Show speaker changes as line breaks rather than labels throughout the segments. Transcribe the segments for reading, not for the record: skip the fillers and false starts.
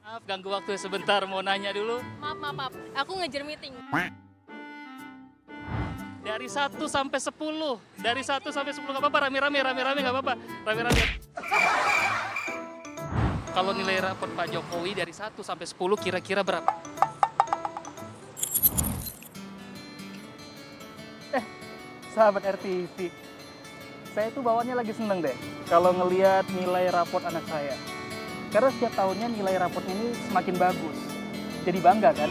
Maaf, ganggu waktu sebentar, mau nanya dulu.
Maaf. Aku ngejar meeting.
Dari 1 sampai 10. Dari 1 sampai 10 nggak apa-apa, rame-rame nggak apa-apa. Rame-rame. Kalau nilai rapot Pak Jokowi dari 1 sampai 10 kira-kira berapa? Sahabat RTV, saya tuh bawaannya lagi seneng deh kalau ngelihat nilai rapot anak saya. Karena setiap tahunnya nilai rapotnya ini semakin bagus. Jadi bangga kan?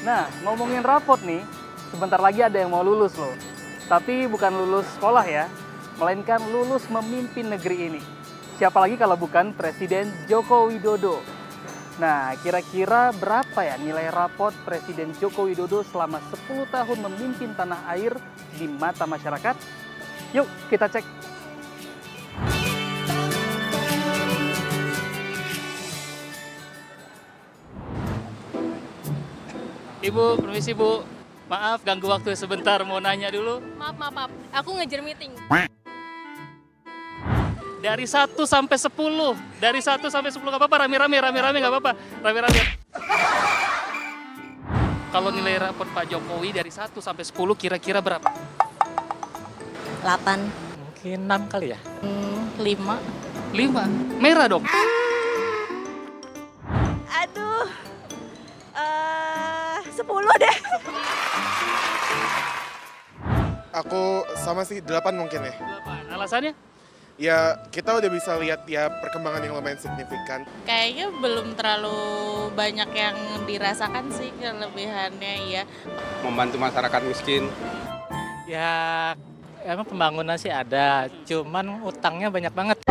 Nah, ngomongin rapot nih, sebentar lagi ada yang mau lulus loh. Tapi bukan lulus sekolah ya, melainkan lulus memimpin negeri ini. Siapa lagi kalau bukan Presiden Joko Widodo. Nah, kira-kira berapa ya nilai rapot Presiden Joko Widodo selama 10 tahun memimpin tanah air di mata masyarakat? Yuk, kita cek. Ibu, permisi Bu. Maaf, ganggu waktu sebentar, mau nanya dulu.
Maaf. Aku ngejar meeting.
Dari 1 sampai 10. Dari 1 sampai 10 nggak apa-apa, rame-rame nggak apa-apa. Rame-rame. Kalau nilai rapot Pak Jokowi dari 1 sampai 10 kira-kira berapa?
8.
Mungkin 6 kali ya?
5.
5. Merah dong.
Aduh, 10 deh.
Aku sama sih 8 mungkin ya.
8. Alasannya?
Ya kita udah bisa lihat ya perkembangan yang lumayan signifikan.
Kayaknya belum terlalu banyak yang dirasakan sih kelebihannya ya.
Membantu masyarakat miskin.
Ya, emang pembangunan sih ada, cuman utangnya banyak banget.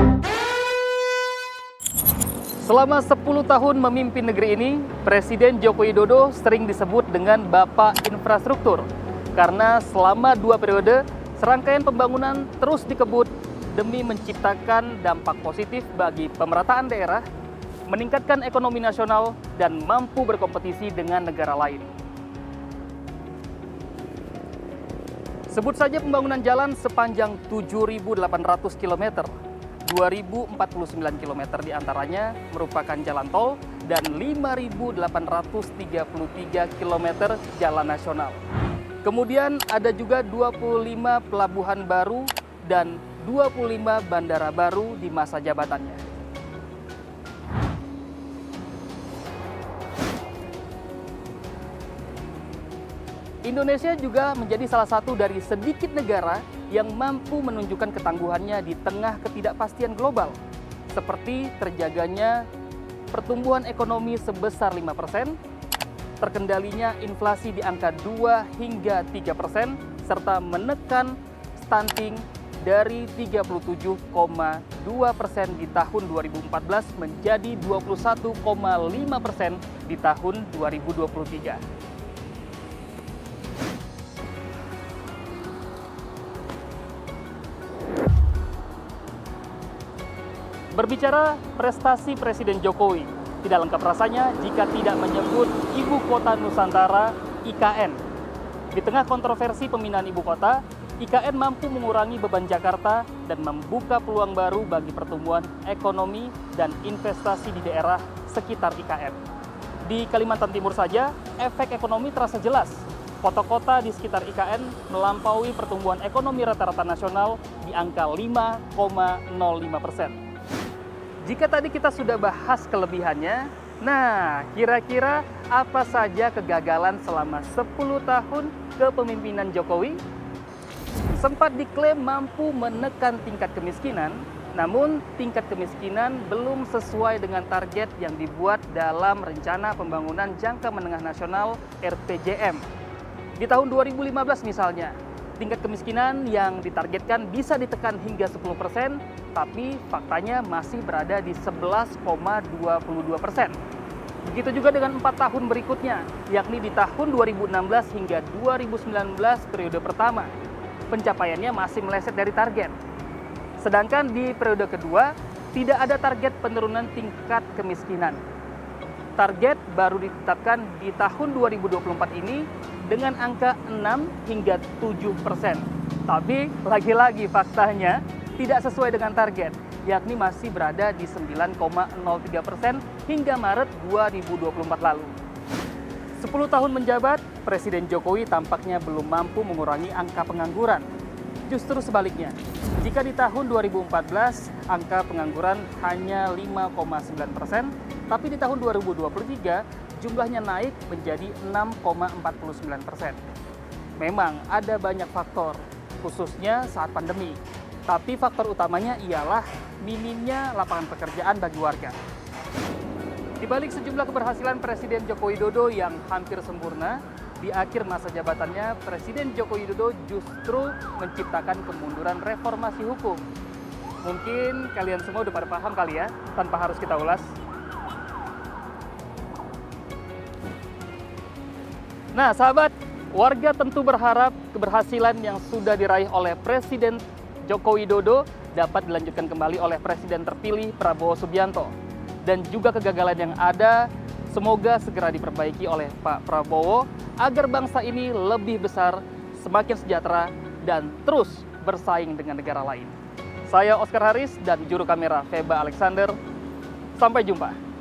Selama 10 tahun memimpin negeri ini, Presiden Joko Widodo sering disebut dengan Bapak Infrastruktur. Karena selama 2 periode, serangkaian pembangunan terus dikebut demi menciptakan dampak positif bagi pemerataan daerah, meningkatkan ekonomi nasional, dan mampu berkompetisi dengan negara lain. Sebut saja pembangunan jalan sepanjang 7.800 km, 2.049 km diantaranya merupakan jalan tol, dan 5.833 km jalan nasional. Kemudian ada juga 25 pelabuhan baru dan 25 bandara baru di masa jabatannya. Indonesia juga menjadi salah satu dari sedikit negara yang mampu menunjukkan ketangguhannya di tengah ketidakpastian global, seperti terjaganya pertumbuhan ekonomi sebesar 5%, terkendalinya inflasi di angka 2 hingga 3%, serta menekan stunting dari 37,2% di tahun 2014 menjadi 21,5% di tahun 2023. Berbicara prestasi Presiden Jokowi, tidak lengkap rasanya jika tidak menyebut Ibu Kota Nusantara IKN. Di tengah kontroversi pemindahan ibu kota, IKN mampu mengurangi beban Jakarta dan membuka peluang baru bagi pertumbuhan ekonomi dan investasi di daerah sekitar IKN. Di Kalimantan Timur saja, efek ekonomi terasa jelas. Kota-kota di sekitar IKN melampaui pertumbuhan ekonomi rata-rata nasional di angka 5,05%. Jika tadi kita sudah bahas kelebihannya, nah kira-kira apa saja kegagalan selama 10 tahun kepemimpinan Jokowi? Sempat diklaim mampu menekan tingkat kemiskinan, namun tingkat kemiskinan belum sesuai dengan target yang dibuat dalam Rencana Pembangunan Jangka Menengah Nasional (RPJM). Di tahun 2015 misalnya, tingkat kemiskinan yang ditargetkan bisa ditekan hingga 10%, tapi faktanya masih berada di 11,22%. Begitu juga dengan 4 tahun berikutnya, yakni di tahun 2016 hingga 2019 periode pertama. Pencapaiannya masih meleset dari target. Sedangkan di periode kedua, tidak ada target penurunan tingkat kemiskinan. Target baru ditetapkan di tahun 2024 ini dengan angka 6 hingga 7%. Tapi lagi-lagi faktanya tidak sesuai dengan target. yakni masih berada di 9,03% hingga Maret 2024 lalu. 10 tahun menjabat, Presiden Jokowi tampaknya belum mampu mengurangi angka pengangguran. Justru sebaliknya, jika di tahun 2014 angka pengangguran hanya 5,9%, tapi di tahun 2023 jumlahnya naik menjadi 6,49%. Memang ada banyak faktor, khususnya saat pandemi. Tapi faktor utamanya ialah minimnya lapangan pekerjaan bagi warga. Di balik sejumlah keberhasilan Presiden Joko Widodo yang hampir sempurna, di akhir masa jabatannya, Presiden Joko Widodo justru menciptakan kemunduran reformasi hukum. Mungkin kalian semua udah pada paham kali ya, tanpa harus kita ulas. Nah, sahabat, warga tentu berharap keberhasilan yang sudah diraih oleh Presiden Joko Widodo dapat dilanjutkan kembali oleh Presiden terpilih Prabowo Subianto. Dan juga kegagalan yang ada, semoga segera diperbaiki oleh Pak Prabowo agar bangsa ini lebih besar, semakin sejahtera, dan terus bersaing dengan negara lain. Saya Oscar Haris dan juru kamera Feba Alexander. Sampai jumpa.